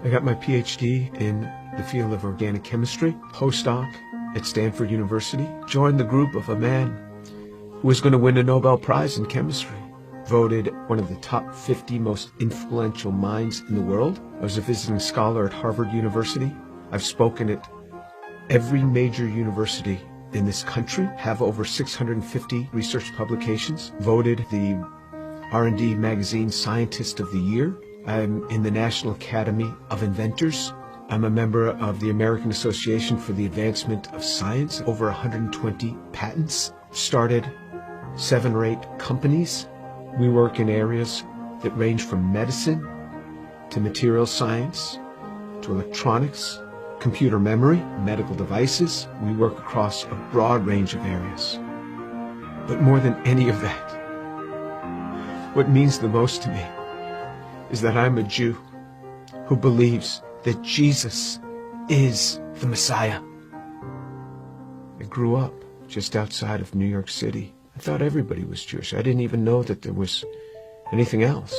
I got my PhD in the field of organic chemistry, postdoc at Stanford University, joined the group of a man who was going to win a Nobel Prize in chemistry, voted one of the top 50 most influential minds in the world. I was a visiting scholar at Harvard University. I've spoken at every major university in this country, have over 650 research publications, voted the R&D magazine Scientist of the Year. I'm in the National Academy of Inventors. I'm a member of the American Association for the Advancement of Science, over 120 patents, started 7 or 8 companies. We work in areas that range from medicine to material science to electronics, computer memory, medical devices. We work across a broad range of areas. But more than any of that, what means the most to me is that I'm a Jew who believes that Jesus is the Messiah. I grew up just outside of New York City. I thought everybody was Jewish. I didn't even know that there was anything else.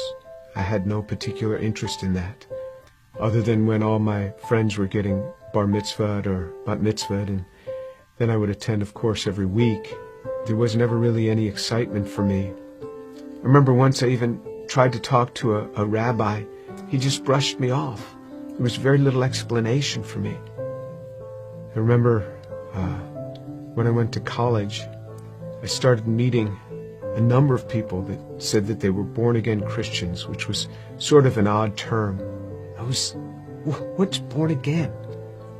I had no particular interest in that, other than when all my friends were getting bar mitzvahed or bat mitzvahed, and then I would attend, of course, every week. There was never really any excitement for me. I remember once I even tried to talk to a rabbi. He just brushed me off. There was very little explanation for me. I remember when I went to college, I started meeting a number of people that said that they were born-again Christians, which was sort of an odd term. What's born again?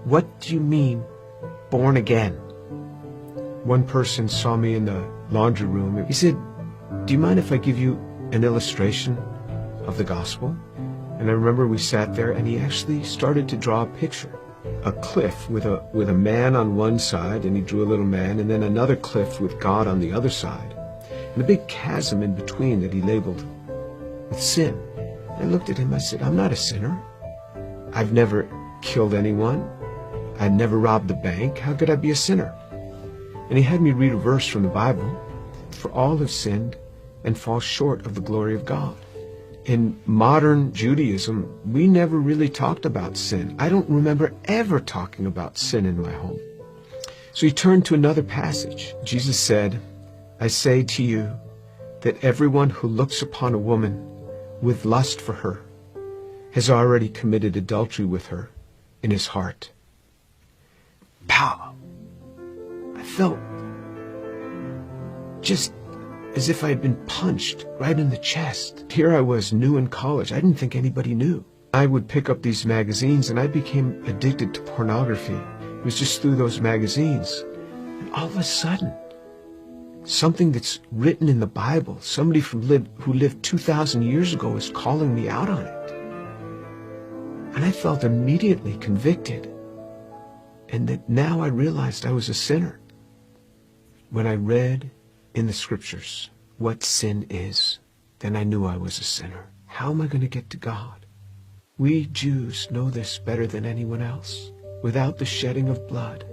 What do you mean, born again? One person saw me in the laundry room. He said, "Do you mind if I give you an illustration of the gospel?" And I remember we sat there, and he actually started to draw a picture. A cliff with a man on one side, and he drew a little man, and then another cliff with God on the other side, and a big chasm in between that he labeled with sin. I looked at him, I said, "I'm not a sinner. I've never killed anyone. I'd never robbed the bank. How could I be a sinner?" And he had me read a verse from the Bible. "For all have sinned and fall short of the glory of God." In modern Judaism, we never really talked about sin. I don't remember ever talking about sin in my home. So he turned to another passage. Jesus said, "I say to you that everyone who looks upon a woman with lust for her has already committed adultery with her in his heart." Pow! I felt just as if I had been punched right in the chest. Here I was, new in college. I didn't think anybody knew. I would pick up these magazines, and I became addicted to pornography. It was just through those magazines. And all of a sudden, something that's written in the Bible, somebody who lived 2,000 years ago is calling me out on it. And I felt immediately convicted. And that now I realized I was a sinner. When I read in the scriptures what sin is, then I knew I was a sinner. How am I going to get to God? We Jews know this better than anyone else. Without the shedding of blood,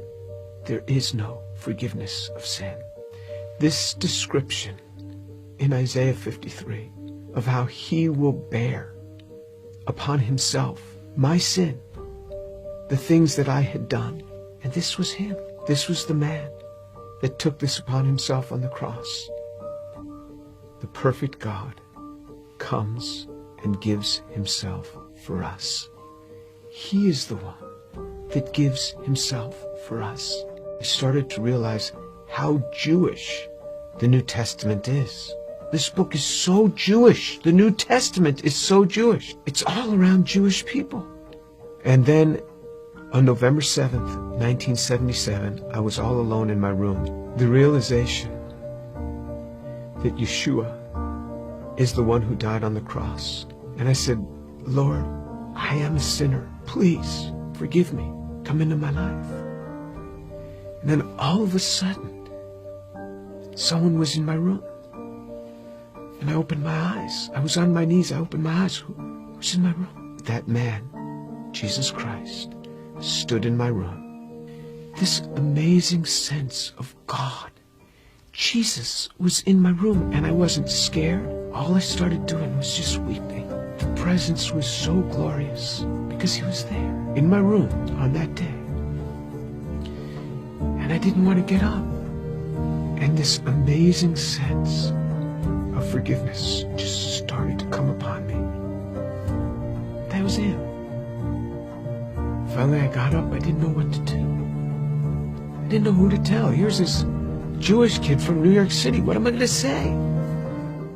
there is no forgiveness of sin. This description in Isaiah 53 of how he will bear upon himself my sin, the things that I had done, and this was him. This was the man that took this upon himself on the cross. The perfect God comes and gives himself for us. He is the one that gives himself for us. I started to realize how Jewish the New Testament is. This book is so Jewish. The New Testament is so Jewish. It's all around Jewish people. And then on November 7th, 1977, I was all alone in my room. The realization that Yeshua is the one who died on the cross. And I said, "Lord, I am a sinner. Please forgive me. Come into my life." And then all of a sudden, someone was in my room. And I opened my eyes. I was on my knees. I opened my eyes. Who's in my room? That man, Jesus Christ, stood in my room. This amazing sense of God. Jesus was in my room, and I wasn't scared. All I started doing was just weeping. The presence was so glorious because he was there in my room on that day. And I didn't want to get up. And this amazing sense of forgiveness just started to come upon me. That was it. Finally, I got up. I didn't know what to do. I didn't know who to tell. Here's this Jewish kid from New York City. What am I going to say?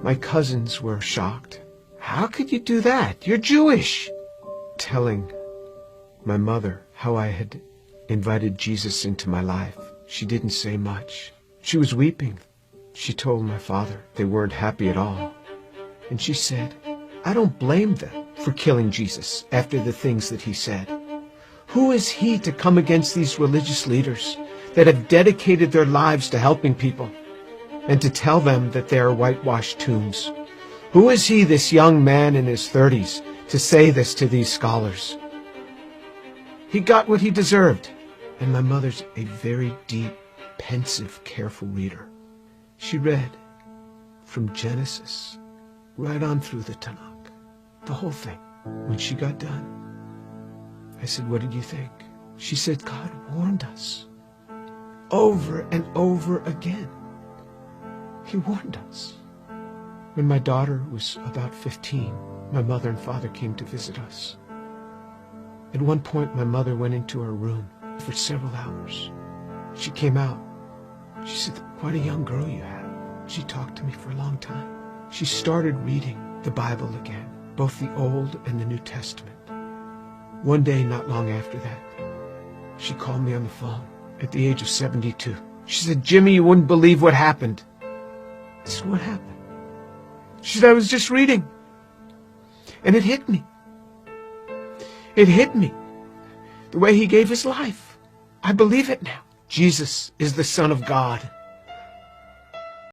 My cousins were shocked. How could you do that? You're Jewish. Telling my mother how I had invited Jesus into my life. She didn't say much. She was weeping. She told my father they weren't happy at all. And she said, I don't blame them for killing Jesus after the things that he said. Who is he to come against these religious leaders that have dedicated their lives to helping people and to tell them that they are whitewashed tombs? Who is he, this young man in his 30s, to say this to these scholars? He got what he deserved. And my mother's a very deep, pensive, careful reader. She read from Genesis right on through the Tanakh, the whole thing. When she got done, I said, what did you think? She said, God warned us over and over again. He warned us. When my daughter was about 15, my mother and father came to visit us. At one point, my mother went into her room for several hours. She came out. She said, quite a young girl you have. She talked to me for a long time. She started reading the Bible again, both the Old and the New Testament. One day, not long after that, she called me on the phone at the age of 72. She said, Jimmy, you wouldn't believe what happened. I said, what happened? She said, I was just reading. And it hit me. It hit me. The way he gave his life. I believe it now. Jesus is the Son of God.